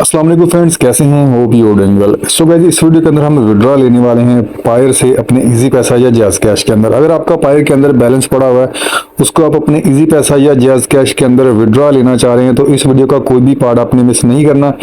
अस्सलाम वालेकुम फ्रेंड्स, कैसे हैं? Hope you doing well. So guys, इस वीडियो के अंदर हम विड्रॉ लेने वाले हैं पायर से अपने इजी पैसा या जैज़ कैश के अंदर। अगर आपका पायर के अंदर बैलेंस पड़ा हुआ है, उसको आप अपने इजी पैसा या जैज़ कैश के अंदर विड्रॉ लेना चाह रहे हैं, तो इस वीडियो का कोई भी पार्ट आपने मिस नहीं करना।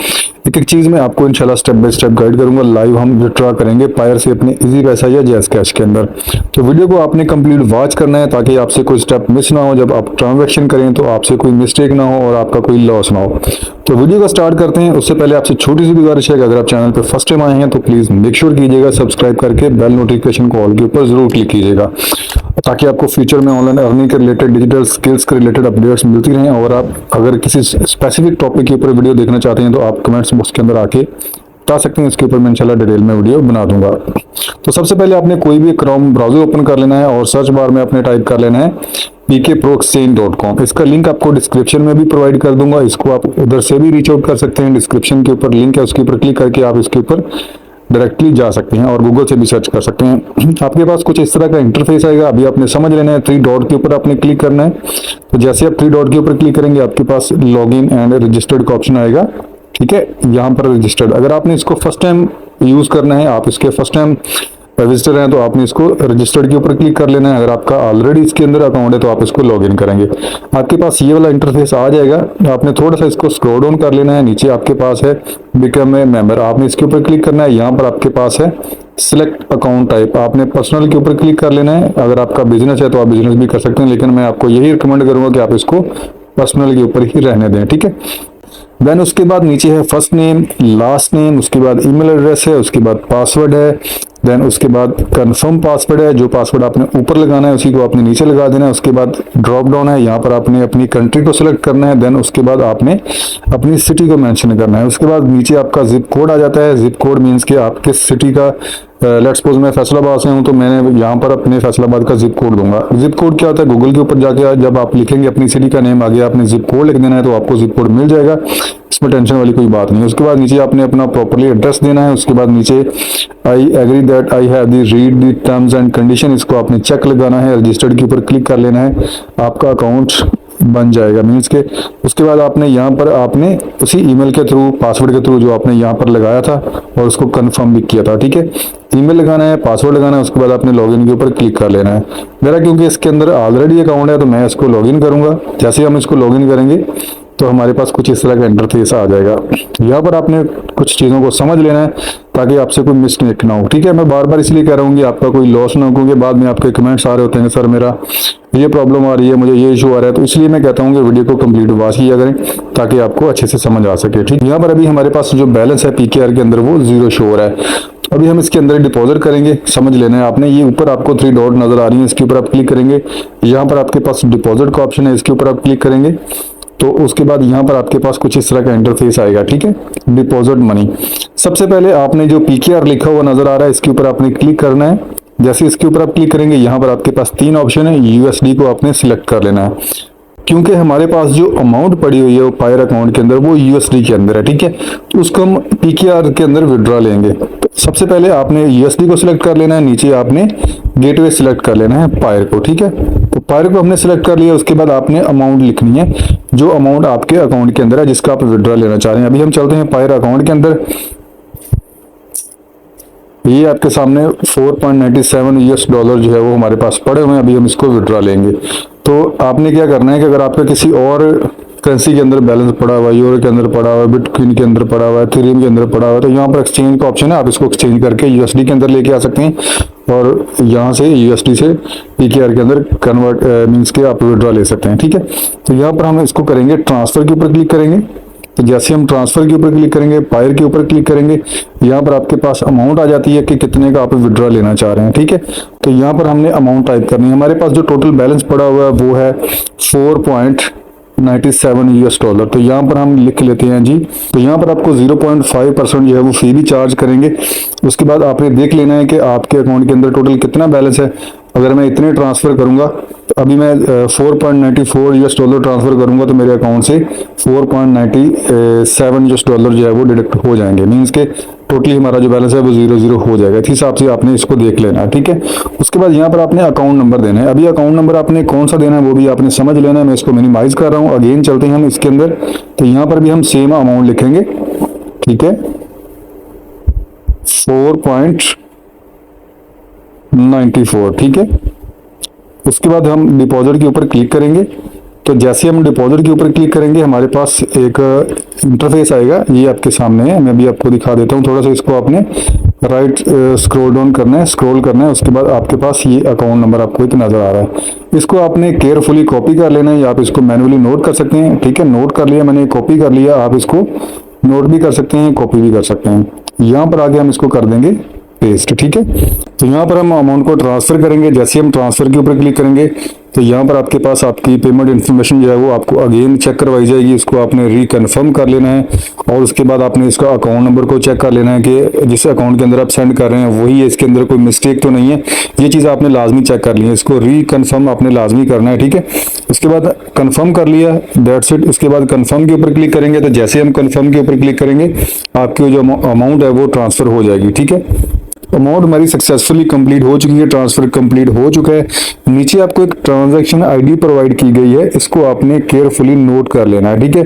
एक एक चीज़ में आपको इंशाल्लाह स्टेप बाय स्टेप गाइड करूंगा। लाइव हम विड्रॉ करेंगे पायर से अपने इजी पैसा या जैज़ कैश के अंदर। तो वीडियो को आपने कंप्लीट वॉच करना है ताकि आपसे कोई स्टेप मिस ना हो। जब आप ट्रांजैक्शन करें तो आपसे कोई मिस्टेक ना हो और आपका कोई लॉस ना हो। तो वीडियो को स्टार्ट करते हैं। उससे पहले आपसे छोटी सी गुजारिश है कि अगर आप चैनल पर फर्स्ट टाइम आए हैं तो प्लीज मेक श्योर कीजिएगा सब्सक्राइब करके बेल नोटिफिकेशन को ऑल के ऊपर जरूर क्लिक कीजिएगा, ताकि आपको फ्यूचर में ऑनलाइन अर्निंग के रिलेटेड, डिजिटल स्किल्स के रिलेटेड अपडेट्स मिलती रहें। और आप अगर किसी स्पेसिफिक टॉपिक के ऊपर वीडियो देखना चाहते हैं तो आप कमेंट्स बॉक्स के अंदर आके बता सकते हैं। इसके ऊपर मैं इंशाल्लाह डिटेल में वीडियो बना दूंगा। तो सबसे पहले आपने कोई भी क्रोम ब्राउजर ओपन कर लेना है और सर्च बार में आपने टाइप कर लेना है pkproexchange.com। इसका लिंक आपको डिस्क्रिप्शन में भी प्रोवाइड कर दूंगा। इसको आप उधर से भी रीच आउट कर सकते हैं। डिस्क्रिप्शन के ऊपर लिंक है, उसके ऊपर क्लिक करके आप इसके ऊपर डायरेक्टली जा सकते हैं और गूगल से भी सर्च कर सकते हैं। आपके पास कुछ इस तरह का इंटरफेस आएगा। अभी आपने समझ लेना है, 3 डॉट के ऊपर आपने क्लिक करना है। तो जैसे आप 3 डॉट के ऊपर क्लिक करेंगे आपके पास लॉगिन एंड रजिस्टर्ड का ऑप्शन आएगा। ठीक है, यहाँ पर रजिस्टर्ड, अगर आपने इसको फर्स्ट टाइम यूज करना है, आप इसके फर्स्ट टाइम रजिस्टर हैं, तो आपने इसको रजिस्टर्ड के ऊपर क्लिक कर लेना है। अगर आपका ऑलरेडी इसके अंदर अकाउंट है तो आप इसको लॉगिन करेंगे। आपके पास ये वाला इंटरफेस आ जाएगा। आपने थोड़ा सा इसको स्क्रॉल डाउन कर लेना है। नीचे आपके पास है बिकम ए मेंबर, आपने इसके ऊपर क्लिक करना है। यहाँ पर आपके पास है सिलेक्ट अकाउंट टाइप, आपने पर्सनल के ऊपर क्लिक कर लेना है। अगर आपका बिजनेस है तो आप बिजनेस भी कर सकते हैं, लेकिन मैं आपको यही रिकमेंड करूंगा कि आप इसको पर्सनल के ऊपर ही रहने दें। ठीक है, देन उसके बाद नीचे है फर्स्ट नेम, लास्ट नेम, उसके बाद ईमेल एड्रेस है, उसके बाद पासवर्ड है, देन उसके बाद कंफर्म पासवर्ड है। जो पासवर्ड आपने ऊपर लगाना है उसी को आपने नीचे लगा देना है। उसके बाद ड्रॉप डाउन है, यहाँ पर आपने अपनी कंट्री को सिलेक्ट करना है। देन उसके बाद आपने अपनी सिटी को मेंशन करना है। उसके बाद नीचे आपका जिप कोड आ जाता है। जिप कोड मीन्स कि आप किस सिटी का, लेट्स सपोज मैं फैसलाबाद से हूँ तो मैंने यहाँ पर अपने फैसलाबाद का जिप कोड दूंगा। जिप कोड क्या होता है? गूगल के ऊपर जाके जब आप लिखेंगे अपनी सिटी का नेम, आगे आपने जिप कोड लिख देना है तो आपको जिप कोड मिल जाएगा। इसमें टेंशन वाली कोई बात नहीं है। उसके बाद नीचे आपने अपना प्रॉपर्ली एड्रेस देना है। उसके बाद नीचे I agree that I have the read the terms and condition, इसको आपने चेक लगाना है। रजिस्टर्ड के ऊपर क्लिक कर लेना है, आपका अकाउंट बन जाएगा मीन्स के। उसके बाद आपने यहाँ पर आपने उसी ईमेल के थ्रू, पासवर्ड के थ्रू जो आपने यहाँ पर लगाया था और उसको कंफर्म भी किया था। ठीक है, ईमेल लगाना है, पासवर्ड लगाना है। उसके बाद आपने लॉगिन के ऊपर क्लिक कर लेना है। मेरा क्योंकि इसके अंदर ऑलरेडी अकाउंट है तो मैं इसको लॉगिन करूंगा। जैसे हम इसको लॉगिन करेंगे तो हमारे पास कुछ इस तरह का इंटरफेस आ जाएगा। यहाँ पर आपने कुछ चीज़ों को समझ लेना है ताकि आपसे कोई मिस्टेक ना हो। ठीक है, मैं बार बार इसलिए कह रहा हूँ कि आपका कोई लॉस ना हो, क्योंकि बाद में आपके कमेंट्स आ रहे होते हैं, सर मेरा ये प्रॉब्लम आ रही है, मुझे ये इशू आ रहा है। तो इसलिए मैं कहता हूँ कि वीडियो को कंप्लीट वॉच किया करें ताकि आपको अच्छे से समझ आ सके। ठीक, यहाँ पर अभी हमारे पास जो बैलेंस है पीकेआर के अंदर वो 0 शो हो रहा है। अभी हम इसके अंदर डिपॉजिट करेंगे। समझ लेना है आपने, ये ऊपर आपको 3 डॉट नजर आ रही है, इसके ऊपर आप क्लिक करेंगे। यहाँ पर आपके पास डिपॉजिट का ऑप्शन है, इसके ऊपर आप क्लिक करेंगे तो उसके बाद यहाँ पर आपके पास कुछ इस तरह का इंटरफेस आएगा। ठीक है, डिपॉजिट मनी। सबसे पहले आपने जो पीकेआर लिखा हुआ नजर आ रहा है इसके ऊपर आपने क्लिक करना है। जैसे इसके ऊपर आप क्लिक करेंगे यहाँ पर आपके पास 3 ऑप्शन है। यूएसडी को आपने सिलेक्ट कर लेना है, क्योंकि हमारे पास जो अमाउंट पड़ी हुई है वो पायर अकाउंट के अंदर वो यूएसडी के अंदर है। ठीक है, तो उसको हम पीकेआर के अंदर विड्रॉ लेंगे। तो सबसे पहले आपने यूएसडी को सिलेक्ट कर लेना है, नीचे आपने गेटवे सिलेक्ट कर लेना है पायर को। ठीक है, तो पायर को हमने सिलेक्ट कर लिया। उसके बाद आपने अमाउंट लिखनी है, जो अमाउंट आपके अकाउंट के अंदर है जिसका आप विड्रॉ लेना चाह रहे हैं। अभी हम चलते हैं पायर अकाउंट के अंदर। ये आपके सामने 4.97 यूएस डॉलर जो है वो हमारे पास पड़े हुए हैं। अभी हम इसको विड्रॉ लेंगे। तो आपने क्या करना है कि अगर आपका किसी और करेंसी के अंदर बैलेंस पड़ा हुआ है, यूरो के अंदर पड़ा हुआ है, बिटकॉइन के अंदर पड़ा हुआ है, इथेरियम के अंदर पड़ा हुआ है, तो यहाँ पर एक्सचेंज का ऑप्शन है, आप इसको एक्सचेंज करके यूएसडी के अंदर लेके आ सकते हैं और यहाँ से यूएसडी से पीकेआर के अंदर कन्वर्ट मीन्स के आप विड्रॉ ले सकते हैं। ठीक है, तो यहाँ पर हम इसको करेंगे, ट्रांसफर के ऊपर क्लिक करेंगे। तो जैसे हम ट्रांसफर के ऊपर क्लिक करेंगे, पायर के ऊपर क्लिक करेंगे, यहाँ पर आपके पास अमाउंट आ जाती है कि कितने का आप विड्रॉ लेना चाह रहे हैं। ठीक है, तो यहाँ पर हमने अमाउंट टाइप करनी है। हमारे पास जो टोटल बैलेंस पड़ा हुआ है वो है 4.97 यूएस डॉलर। तो यहाँ पर हम लिख लेते हैं जी। तो यहाँ पर आपको 0.5% जो है वो फी भी चार्ज करेंगे। उसके बाद आपने देख लेना है कि आपके अकाउंट के अंदर टोटल कितना बैलेंस है। अगर मैं इतने ट्रांसफर करूंगा, तो अभी मैं 4.94 यूएस डॉलर ट्रांसफर करूंगा तो मेरे अकाउंट से 4.97 यूएस डॉलर जो है वो डिडक्ट हो जाएंगे। मीन्स के टोटली हमारा जो बैलेंस है वो 0 हो जाएगा। इस हिसाब से आपने इसको देख लेना है। ठीक है, उसके बाद यहाँ पर आपने अकाउंट नंबर देना है। अभी अकाउंट नंबर आपने कौन सा देना है वो भी आपने समझ लेना है। मैं इसको मिनिमाइज कर रहा हूँ। अगेन चलते हैं हम इसके अंदर। तो यहाँ पर भी हम सेम अमाउंट लिखेंगे ठीक है, 4.94, ठीक है। उसके बाद हम डिपॉजिट के ऊपर क्लिक करेंगे। तो जैसे हम डिपॉजिट के ऊपर क्लिक करेंगे हमारे पास एक इंटरफेस आएगा, ये आपके सामने है। मैं भी आपको दिखा देता हूँ। थोड़ा सा इसको आपने राइट स्क्रॉल डाउन करना है, स्क्रॉल करना है। उसके बाद आपके पास ये अकाउंट नंबर आपको एक नज़र आ रहा है। इसको आपने केयरफुली कॉपी कर लेना है या आप इसको मैनुअली नोट कर सकते हैं, ठीक है। नोट कर लिया मैंने, कॉपी कर लिया। आप इसको नोट भी कर सकते हैं, कॉपी भी कर सकते हैं। यहाँ पर आगे हम इसको कर देंगे पेस्ट, ठीक है। तो यहाँ पर हम अमाउंट को ट्रांसफ़र करेंगे। जैसे हम ट्रांसफ़र के ऊपर क्लिक करेंगे तो यहाँ पर आपके पास आपकी पेमेंट इन्फॉर्मेशन जो है वो आपको अगेन चेक करवाई जाएगी। इसको आपने रिकन्फर्म कर लेना है और उसके बाद आपने इसका अकाउंट नंबर को चेक कर लेना है कि जिस अकाउंट के अंदर आप सेंड कर रहे हैं वही है, इसके अंदर कोई मिस्टेक तो नहीं है। ये चीज़ आपने लाजमी चेक कर ली है। इसको रिकन्फर्म आपने लाजमी करना है, ठीक है। उसके बाद कंफर्म कर लिया, दैट्स इट। उसके बाद कंफर्म के ऊपर क्लिक करेंगे तो जैसे हम कंफर्म के ऊपर क्लिक करेंगे आपकी जो अमाउंट है वो ट्रांसफ़र हो जाएगी, ठीक है। अमाउंट हमारी सक्सेसफुली कंप्लीट हो चुकी है, ट्रांसफर कंप्लीट हो चुका है। नीचे आपको एक ट्रांजैक्शन आईडी प्रोवाइड की गई है, इसको आपने केयरफुली नोट कर लेना है, ठीक है।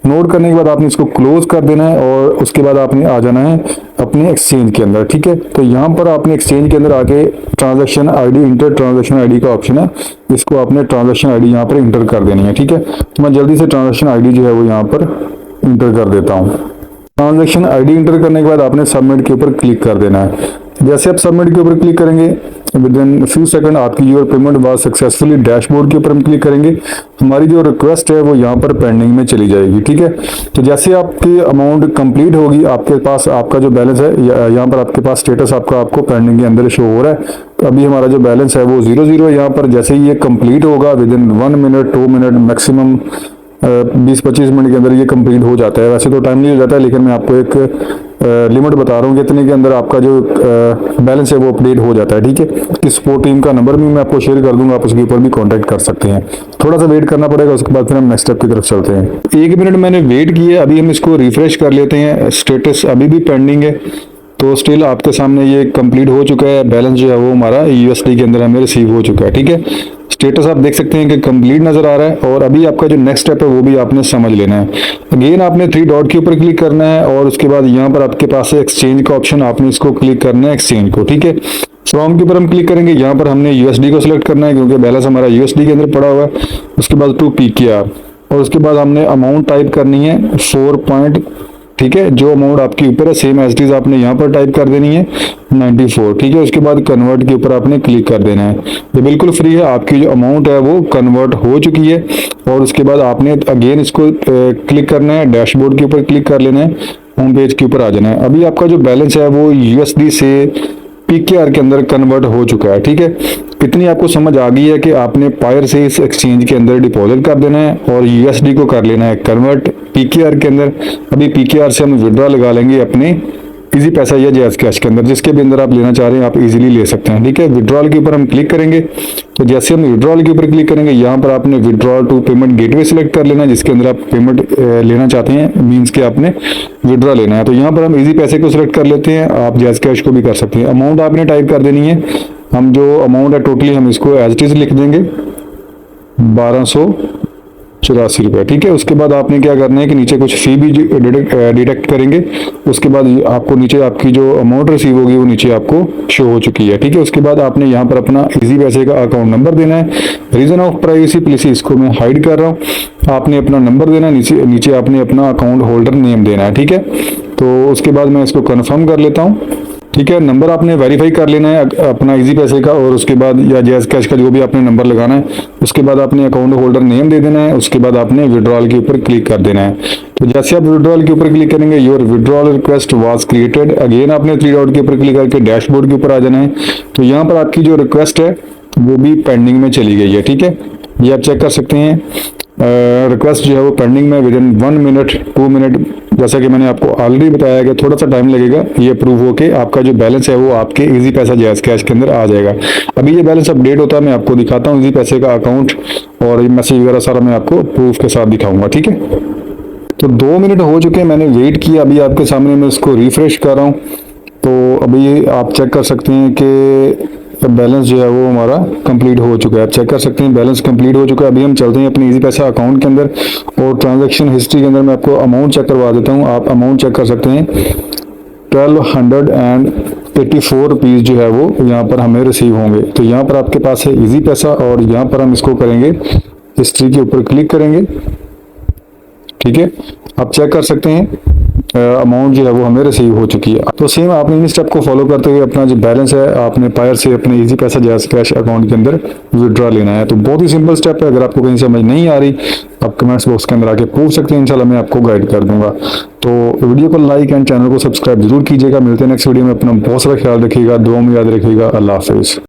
नोट करने के बाद आपने इसको क्लोज कर देना है और उसके बाद आपने आ जाना है अपने एक्सचेंज के अंदर, ठीक है। तो यहाँ पर आपने एक्सचेंज के अंदर आके transaction ID, inter transaction ID का ऑप्शन है, इसको आपने ट्रांजैक्शन आईडी यहाँ पर इंटर कर देनी है, ठीक है। तो मैं जल्दी से ट्रांजैक्शन आईडी जो है वो यहाँ पर इंटर कर देता हूँ। ट्रांजैक्शन आईडी इंटर करने के बाद आपने सबमिट के ऊपर क्लिक कर देना है। जैसे आप सबमिट के ऊपर क्लिक करेंगे विद इन फ्यू सेकंड आपकी your payment was successfully, dashboard के ऊपर हम क्लिक करेंगे, हमारी जो रिक्वेस्ट है वो यहाँ पर पेंडिंग में चली जाएगी, ठीक है। तो जैसे आपकी अमाउंट कंप्लीट होगी, आपके पास आपका जो बैलेंस है यहाँ पर आपके पास स्टेटस आपको पेंडिंग के अंदर शो हो रहा है। तो अभी हमारा जो बैलेंस है वो 0 है यहाँ पर। जैसे ही ये कंप्लीट होगा with in 1 minute 2 minute maximum 20-25 minute के अंदर ये कंप्लीट हो जाता है। वैसे तो टाइमली हो जाता है लेकिन मैं आपको एक लिमिट बता रहा हूँ कि इतने के अंदर आपका जो बैलेंस है वो अपडेट हो जाता है, ठीक है। कि सपोर्ट टीम का नंबर भी मैं आपको शेयर कर दूंगा, आप उसके ऊपर भी कांटेक्ट कर सकते हैं। थोड़ा सा वेट करना पड़ेगा, उसके बाद फिर हम नेक्स्ट स्टेप की तरफ चलते हैं। 1 मिनट मैंने वेट किया, अभी हम इसको रिफ्रेश कर लेते हैं। स्टेटस अभी भी पेंडिंग है, तो स्टिल आपके सामने ये कंप्लीट हो चुका है। बैलेंस जो है वो हमारा यूएसडी के अंदर हमें रिसीव हो चुका है, ठीक है। स्टेटस आप देख सकते हैं कि कंप्लीट नजर आ रहा है। और अभी आपका जो नेक्स्ट स्टेप है वो भी आपने समझ लेना है। अगेन आपने 3 डॉट के ऊपर क्लिक करना है और उसके बाद यहाँ पर आपके पास है एक्सचेंज का ऑप्शन, आपने इसको क्लिक करना है एक्सचेंज को, ठीक है। फ्रॉम के ऊपर हम क्लिक करेंगे, यहाँ पर हमने यूएसडी को सिलेक्ट करना है क्योंकि बैलेंस हमारा यूएसडी के अंदर पड़ा हुआ है। उसके बाद टू PKR और उसके बाद हमने अमाउंट टाइप करनी है 4 ठीक है। जो अमाउंट आपके ऊपर है सेम एज इट इज आपने यहाँ पर टाइप कर देनी है 94, ठीक है। उसके बाद कन्वर्ट के ऊपर आपने क्लिक कर देना है। ये बिल्कुल फ्री है, आपकी जो अमाउंट है वो कन्वर्ट हो चुकी है। और उसके बाद आपने अगेन इसको क्लिक करना है, डैशबोर्ड के ऊपर क्लिक कर लेना है, होम पेज के ऊपर आ जाना है। अभी आपका जो बैलेंस है वो यूएसडी से PKR के अंदर कन्वर्ट हो चुका है, ठीक है। इतनी आपको समझ आ गई है कि आपने पायर से इस एक्सचेंज के अंदर डिपॉजिट कर देना है और यूएसडी को कर लेना है कन्वर्ट PKR के अंदर। अभी PKR से हम विड्रॉ लगा लेंगे अपने इजी पैसा या जैज़ कैश के अंदर, जिसके भी अंदर आप लेना चाह रहे हैं आप इजीली ले सकते हैं, ठीक है। विड्रॉल के ऊपर हम क्लिक करेंगे। तो जैसे हम विड्रॉल के ऊपर क्लिक करेंगे यहाँ पर आपने withdrawal to payment gateway select कर लेना है, जिसके अंदर आप पेमेंट लेना चाहते हैं, मीन्स के आपने विड्रॉ लेना है। तो यहाँ पर हम इजी पैसे को सिलेक्ट कर लेते हैं, आप जैज़ कैश को भी कर सकते हैं। अमाउंट आपने टाइप कर देनी है, हम जो अमाउंट है टोटली हम इसको एज इट इज लिख देंगे 1284 रुपये, ठीक है। उसके बाद आपने क्या करना है कि नीचे कुछ फी भी डिडक्ट करेंगे। उसके बाद आपको नीचे आपकी जो अमाउंट रिसीव होगी वो नीचे आपको शो हो चुकी है, ठीक है। उसके बाद आपने यहाँ पर अपना इजी पैसे का अकाउंट नंबर देना है। रीजन ऑफ प्राइवेसी प्लीज इसको मैं हाइड कर रहा हूँ। आपने अपना नंबर देना है, नीचे आपने अपना अकाउंट होल्डर नेम देना है, ठीक है। तो उसके बाद मैं इसको कन्फर्म कर लेता हूँ, ठीक है। नंबर आपने वेरीफाई कर लेना है अपना इजी पैसे का और उसके बाद या जैज़ कैश का जो भी आपने नंबर लगाना है। उसके बाद आपने अकाउंट होल्डर नेम दे देना है। उसके बाद आपने विड्रॉल के ऊपर क्लिक कर देना है। तो जैसे आप विड्रॉल के ऊपर क्लिक करेंगे your withdrawal request was created, again आपने 3 डॉट के ऊपर क्लिक करके डैशबोर्ड के ऊपर आ जाना है। तो यहाँ पर आपकी जो रिक्वेस्ट है वो भी पेंडिंग में चली गई है, ठीक है। ये आप चेक कर सकते हैं। रिक्वेस्ट जो है वो पेंडिंग में विद इन 1 मिनट 2 मिनट, जैसा कि मैंने आपको ऑलरेडी बताया कि थोड़ा सा टाइम लगेगा ये अप्रूव होके आपका जो बैलेंस है वो आपके इजी पैसा जैज़ कैश के अंदर आ जाएगा। अभी ये बैलेंस अपडेट होता है, मैं आपको दिखाता हूँ इजी पैसे का अकाउंट और मैसेज वगैरह सारा मैं आपको प्रूफ के साथ दिखाऊंगा, ठीक है। तो 2 मिनट हो चुके हैं, मैंने वेट किया, अभी आपके सामने मैं इसको रिफ्रेश कर रहा हूँ। तो अभी आप चेक कर सकते हैं कि बैलेंस जो है वो हमारा कंप्लीट हो चुका है। आप चेक कर सकते हैं बैलेंस कंप्लीट हो चुका है। अभी हम चलते हैं अपने इजी पैसा अकाउंट के अंदर और ट्रांजैक्शन हिस्ट्री के अंदर मैं आपको अमाउंट चेक करवा देता हूँ। आप अमाउंट चेक कर सकते हैं 1284 रुपीज़ जो है वो यहाँ पर हमें रिसीव होंगे। तो यहाँ पर आपके पास है इजी पैसा और यहाँ पर हम इसको करेंगे, हिस्ट्री के ऊपर क्लिक करेंगे। ठीक है, आप चेक कर सकते हैं अमाउंट जो है वो हमें रिसीव हो चुकी है। तो सेम आपने इन स्टेप को फॉलो करते हुए अपना जो बैलेंस है आपने पायर से अपने इजी पैसा जैज़ कैश अकाउंट के अंदर विड्रॉ लेना है। तो बहुत ही सिंपल स्टेप है। अगर आपको कहीं समझ नहीं आ रही आप कमेंट्स बॉक्स के अंदर आके पूछ सकते हैं, इंशाल्लाह मैं आपको गाइड कर दूंगा। तो वीडियो को लाइक एंड चैनल को सब्सक्राइब जरूर कीजिएगा। मिलते हैं नेक्स्ट वीडियो में। अपना बहुत सारा ख्याल रखिएगा, दुआ में याद रखिएगा। अल्लाह हाफिज़।